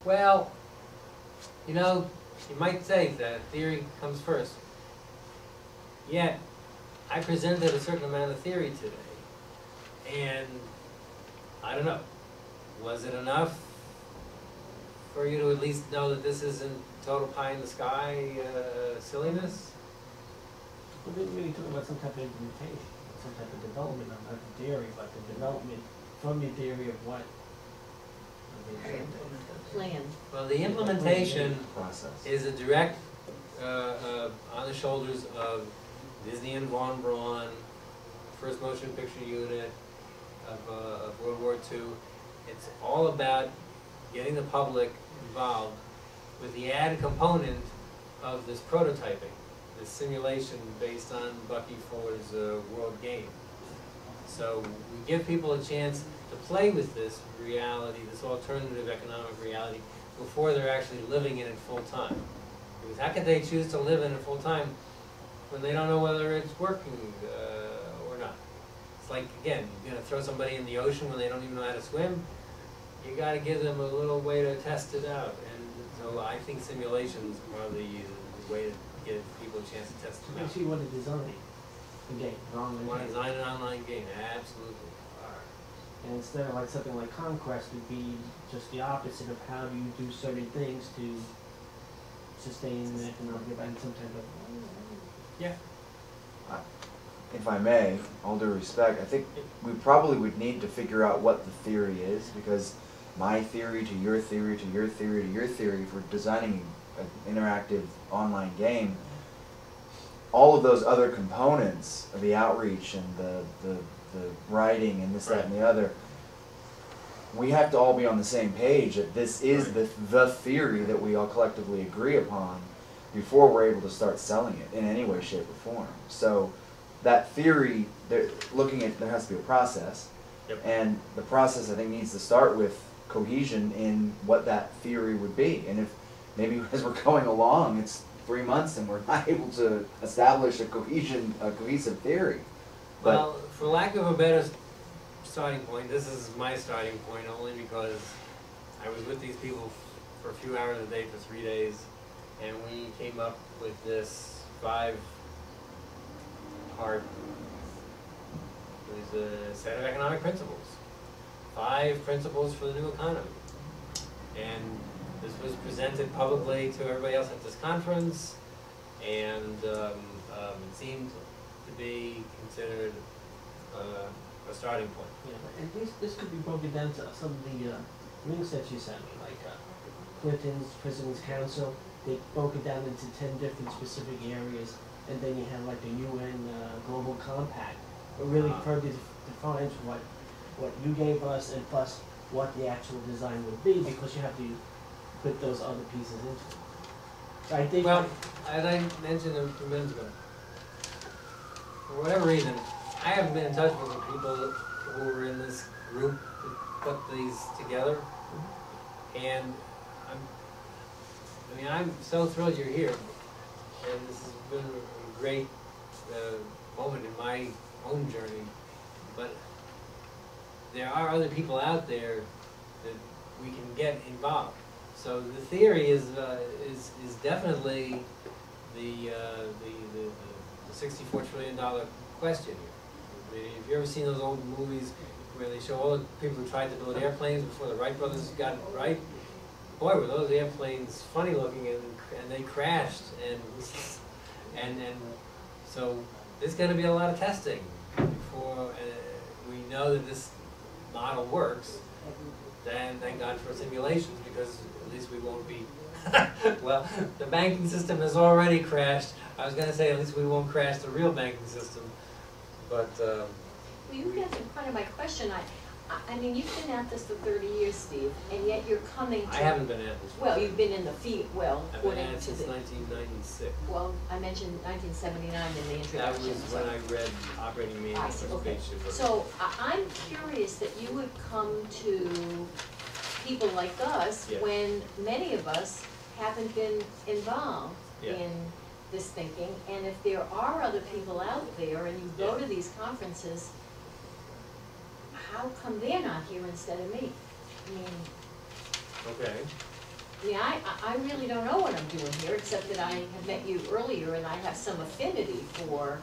Well, you know, you might say that theory comes first. Yet, I presented a certain amount of theory today, and I don't know, was it enough for you to at least know that this isn't total pie in the sky silliness? Well, they really talking about some type of implementation, some type of development, not the theory, but the development from your theory of what plan. Well, the implementation process is a direct on the shoulders of Disney and Von Braun, first motion picture unit of World War II. It's all about getting the public involved with the added component of this prototyping, this simulation based on Bucky Fuller's World Game. So we give people a chance to play with this reality, this alternative economic reality, before they're actually living in it full time. Because how could they choose to live in it full time when they don't know whether it's working or not? It's like, again, you're going to throw somebody in the ocean when they don't even know how to swim. You got to give them a little way to test it out. And so I think simulations are the way to give people a chance to test it out. actually want to design a game, an online You want to game. design an online game? Absolutely. And instead of like something like Conquest, would be just the opposite of how do you do certain things to sustain the economic and some type of. Yeah. If I may, all due respect, I think we probably would need to figure out what the theory is, because my theory to your theory to your theory to your theory for designing an interactive online game, all of those other components of the outreach and the writing and this, that, and the other, we have to all be on the same page that this is the theory that we all collectively agree upon before we're able to start selling it in any way, shape, or form. So that theory, there has to be a process, Yep. and the process I think needs to start with cohesion in what that theory would be. And if maybe as we're going along, it's 3 months and we're not able to establish a cohesive theory. But Well, for lack of a better starting point, this is my starting point only because I was with these people for a few hours a day for 3 days, and we came up with this 5-part, it was a set of economic principles. 5 principles for the new economy. And this was presented publicly to everybody else at this conference, and it seemed to be considered a starting point. Yeah, and this could be broken down to some of the links that you sent me, like Clinton's President's Council. They broke it down into 10 different specific areas, and then you have like the UN Global Compact, that really further defines what you gave us and plus what the actual design would be, because you have to put those other pieces into it. So I think. Well, as I mentioned a few minutes ago, for whatever reason, I haven't been in touch with the people who were in this group to put these together, and I'm so thrilled you're here, and this has been a great moment in my own journey. But there are other people out there that we can get involved. So the theory is definitely the $64 trillion question here. I mean, have you ever seen those old movies where they show all the people who tried to build airplanes before the Wright brothers got it right? Boy, were those airplanes funny looking, and they crashed, and so there's going to be a lot of testing before we know that this model works. Then thank God for simulations, because at least we won't be. Well, the banking system has already crashed. I was going to say at least we won't crash the real banking system, but. Well, you answered part of my question. I mean, you've been at this for 30 years, Steve, and yet you're coming to... I haven't been at this. Well, you've been in the field, well, I've been according at it to since the... 1996. Well, I mentioned 1979 in the That introduction. was when I read Operating Manual I see, for okay. Spaceship. So I'm curious that you would come to people like us Yeah. when many of us haven't been involved Yeah. in this thinking, and if there are other people out there and you go Yeah. to these conferences, how come they're not here instead of me? I mean, Okay. Yeah, I really don't know what I'm doing here, except that I have met you earlier and I have some affinity for,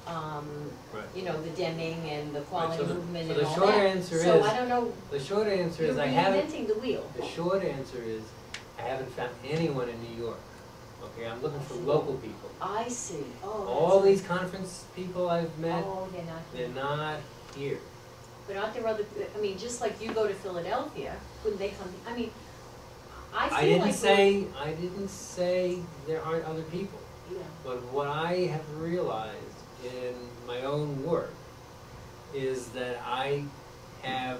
Right. you know, the Deming and the quality so the- movement so and the all short that. answer So is- I don't know, The short answer you're is I haven't, reinventing the wheel. the short answer is I haven't found anyone in New York. Okay, I'm looking for local people. I see, oh, All that's these conference people I've met, oh, they're not here. they're not here. But aren't there other, I mean, just like you go to Philadelphia, couldn't they come, I mean, I feel like I didn't say there aren't other people. yeah, But what I have realized in my own work is that I have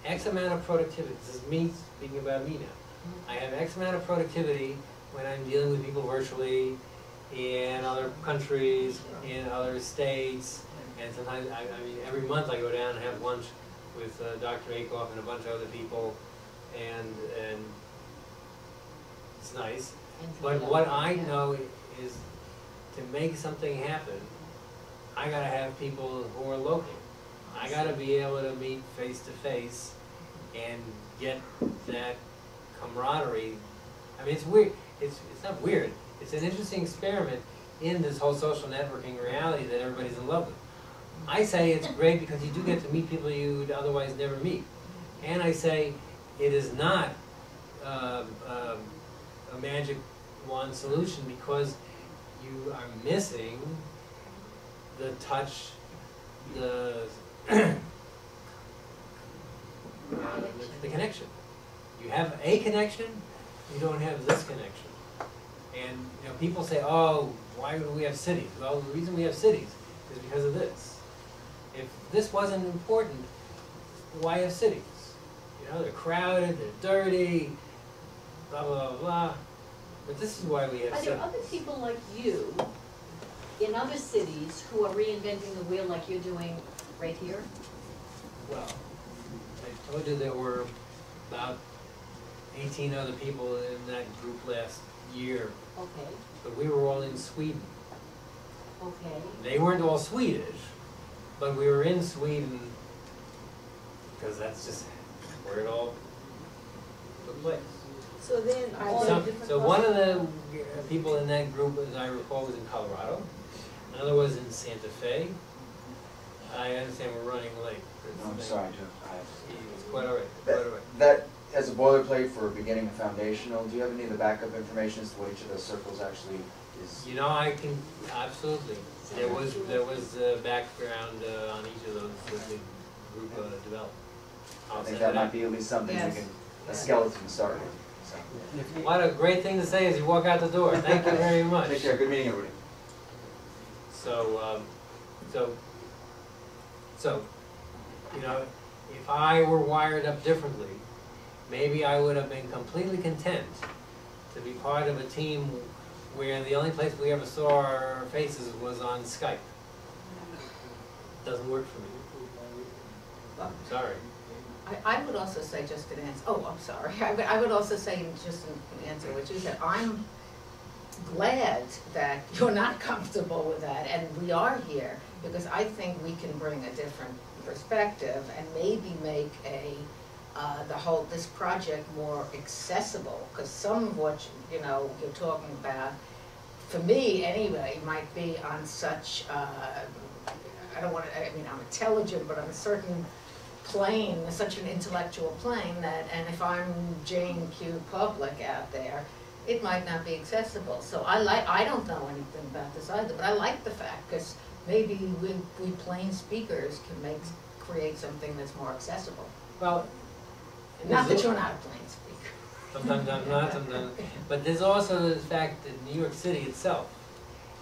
X amount of productivity. This is me speaking about me now. I have X amount of productivity when I'm dealing with people virtually in other countries, in other states, and sometimes, I mean, every month I go down and have lunch with Dr. Akoff and a bunch of other people, and it's nice. But what I know is to make something happen, I gotta have people who are local. I gotta be able to meet face to face and get that camaraderie. I mean, it's weird. It's not weird. It's an interesting experiment in this whole social networking reality that everybody's in love with. I say it's great because you do get to meet people you'd otherwise never meet. And I say it is not a magic wand solution because you are missing the touch, the connection. You have a connection, you don't have this connection. And you know, people say, oh, why do we have cities? Well, the reason we have cities is because of this. If this wasn't important, why have cities? You know, they're crowded, they're dirty, blah, blah, blah, blah. But this is why we have are cities. there other people like you in other cities who are reinventing the wheel like you're doing right here? Well, I told you there were about 18 other people in that group last year, Okay, but we were all in Sweden. okay. They weren't all Swedish, but we were in Sweden because that's just where it all took place. So then, are there So, different? so one of the people in that group, as I recall, was in Colorado. Another was in Santa Fe. I understand we're running late. No, I'm sorry, It's quite all right, quite all right. That, as a boilerplate for beginning and foundational, do you have any of the backup information as to what each of those circles actually is? You know, I can, absolutely. There was background on each of those that the group developed. I I'll think send that it might out. be at least something we Yes. can, a skeleton to start with. So. What a great thing to say as you walk out the door. Thank you very much. Take care, good meeting everybody. So, you know, if I were wired up differently, maybe I would have been completely content to be part of a team where the only place we ever saw our faces was on Skype. Doesn't work for me. Well, Sorry. I would also say, just an answer, oh, I'm sorry, I would also say just an answer, which is that I'm glad that you're not comfortable with that, and we are here, because I think we can bring a different perspective and maybe make this project more accessible, because some of what, you know, you're talking about, for me anyway, might be on such, I mean, I'm intelligent, but on a certain plane, such an intellectual plane that, and if I'm Jane Q. Public out there, it might not be accessible. So I don't know anything about this either, but I like the fact, because maybe we plain speakers can create something that's more accessible. Well, Not that you're not a plain speaker. sometimes I'm not, sometimes, but there's also the fact that New York City itself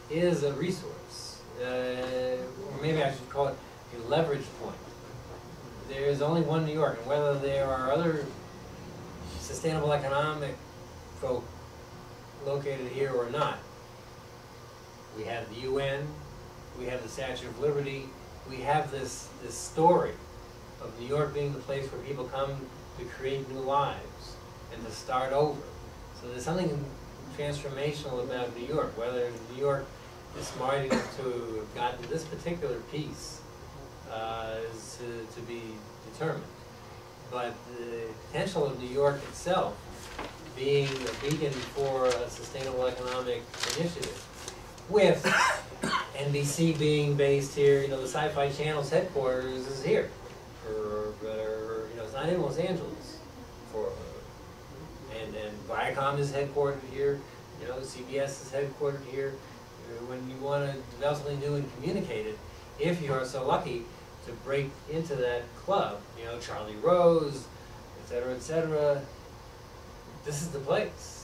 is a resource, or maybe I should call it a leverage point. There's only one New York, and whether there are other sustainable economic folk located here or not, we have the UN, we have the Statue of Liberty, we have this story of New York being the place where people come to create new lives and to start over. So there's something transformational about New York, whether New York is smart enough to have gotten this particular piece is to be determined. But the potential of New York itself being a beacon for a sustainable economic initiative. With NBC being based here, the Sci-Fi Channel's headquarters is here, it's not in Los Angeles, and Viacom is headquartered here, CBS is headquartered here. When you want to develop something new and communicate it, if you are so lucky to break into that club, Charlie Rose, et cetera, this is the place.